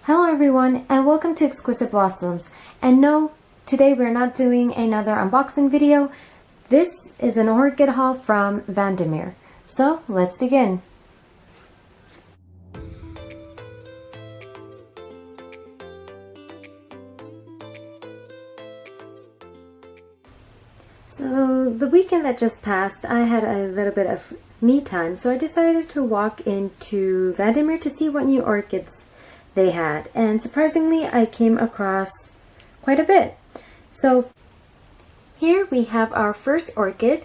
Hello everyone and welcome to Exquisite Blossoms. And no, today we're not doing another unboxing video. This is an orchid haul from Vandermeer. So let's begin. So the weekend that just passed, I had a little bit of me time, so I decided to walk into Vandermeer to see what new orchids they had, and surprisingly I came across quite a bit. So here we have our first orchid,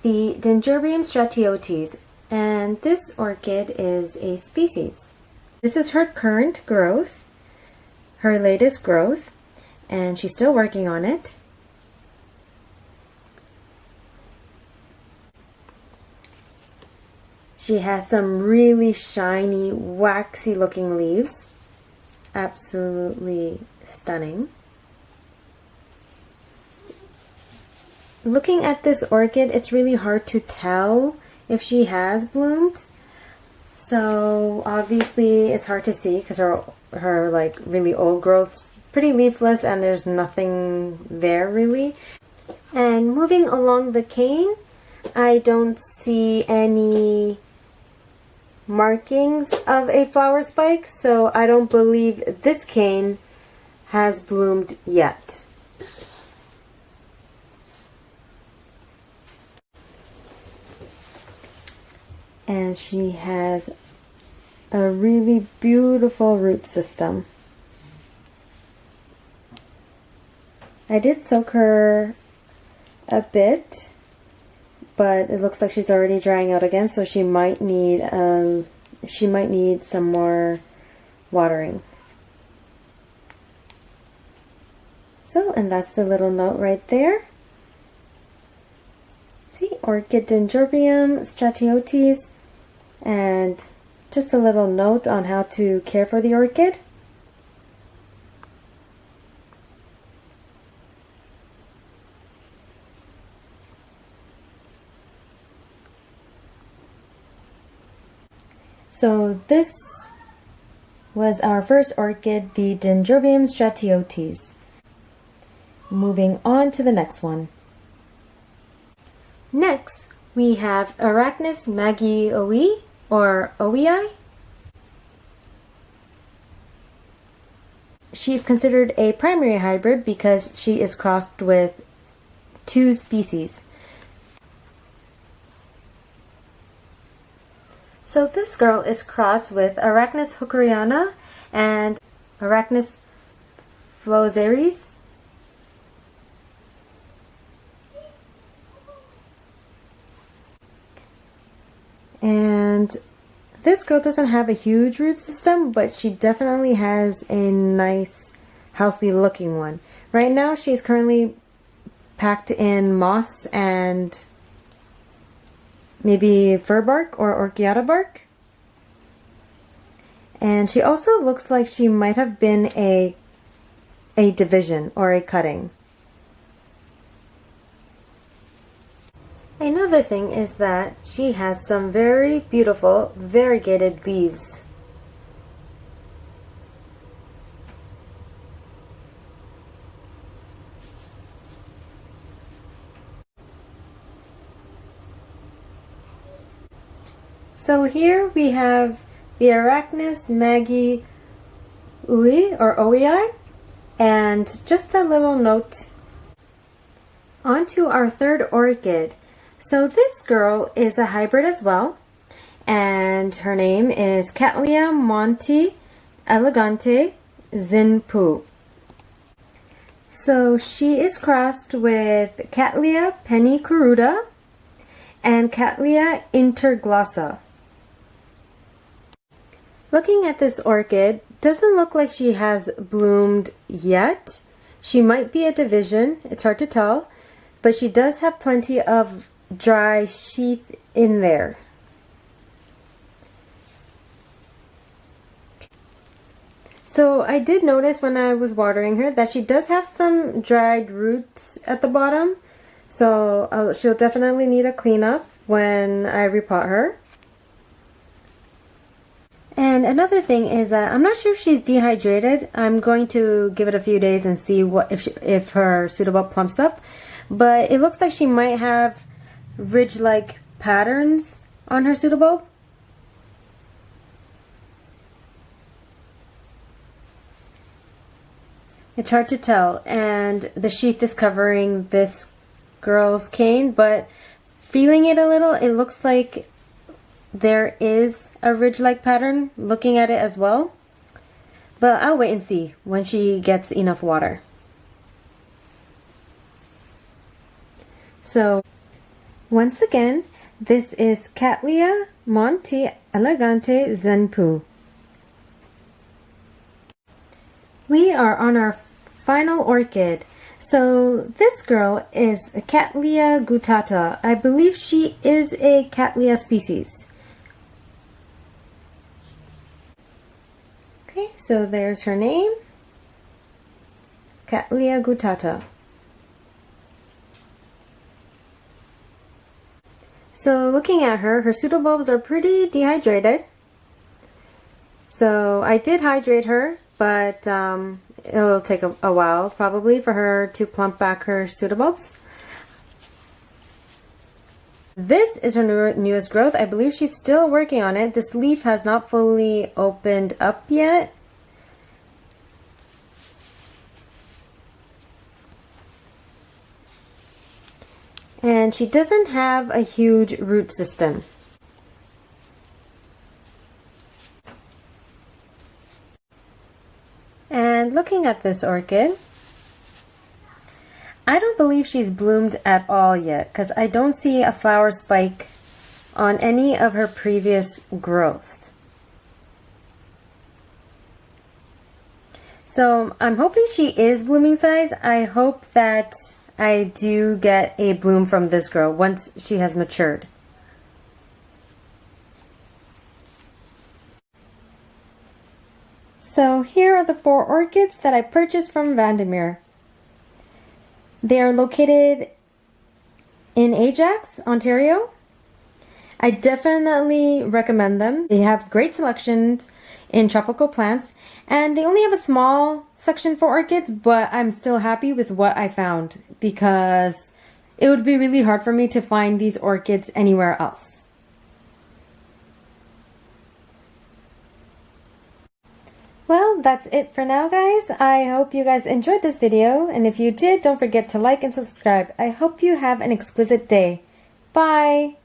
the Dendrobium stratiotis, and this orchid is a species. This is her current growth, her latest growth, and she's still working on it. She has some really shiny, waxy looking leaves. Absolutely stunning. Looking at this orchid, it's really hard to tell if she has bloomed. So obviously it's hard to see because her like really old growth's pretty leafless and there's nothing there really. And moving along the cane, I don't see any markings of a flower spike, so I don't believe this cane has bloomed yet. And she has a really beautiful root system. I did soak her a bit, but it looks like she's already drying out again, so she might need some more watering. So, and that's the little note right there. See, orchid Dendrobium stratiotis, and just a little note on how to care for the orchid. So this was our first orchid, the Dendrobium stratiotis. Moving on to the next one. Next, we have Arachnis Maggie or OEI. She's considered a primary hybrid because she is crossed with two species. So this girl is crossed with Arachnis hookeriana and Arachnis flozaris. And this girl doesn't have a huge root system, but she definitely has a nice, healthy looking one. Right now she's currently packed in moss and maybe fir bark or orchid bark. And she also looks like she might have been a division or a cutting. Another thing is that she has some very beautiful variegated leaves. So here we have the Arachnis Maggie or OEI, and just a little note. On to our third orchid. So this girl is a hybrid as well, and her name is Cattleya Monte, elegante, zenpo. So she is crossed with Catleya pennicuruta and Catleya interglossa. Looking at this orchid, doesn't look like she has bloomed yet. She might be a division, it's hard to tell, but she does have plenty of dry sheath in there. So I did notice when I was watering her that she does have some dried roots at the bottom, so she'll definitely need a cleanup when I repot her. And another thing is that I'm not sure if she's dehydrated. I'm going to give it a few days and see what if her pseudobulb plumps up. But it looks like she might have ridge-like patterns on her pseudobulb. It's hard to tell, and the sheath is covering this girl's cane, but feeling it a little, it looks like there is a ridge-like pattern looking at it as well. But I'll wait and see when she gets enough water. So, once again, this is Cattleya Monte elegante zenpo. We are on our final orchid. So this girl is a Cattleya guttata. I believe she is a Cattleya species. Okay, so there's her name. Cattleya guttata. So looking at her pseudobulbs are pretty dehydrated. So I did hydrate her, but it'll take a while probably for her to plump back her pseudobulbs. This is her newest growth. I believe she's still working on it. This leaf has not fully opened up yet. And she doesn't have a huge root system. And looking at this orchid, I don't believe she's bloomed at all yet because I don't see a flower spike on any of her previous growth. So I'm hoping she is blooming size. I hope that I do get a bloom from this girl once she has matured. So here are the 4 orchids that I purchased from Vandermeer. They are located in Ajax, Ontario. I definitely recommend them. They have great selections in tropical plants, and they only have a small section for orchids, but I'm still happy with what I found because it would be really hard for me to find these orchids anywhere else. Well, that's it for now, guys. I hope you guys enjoyed this video, and if you did, don't forget to like and subscribe. I hope you have an exquisite day. Bye!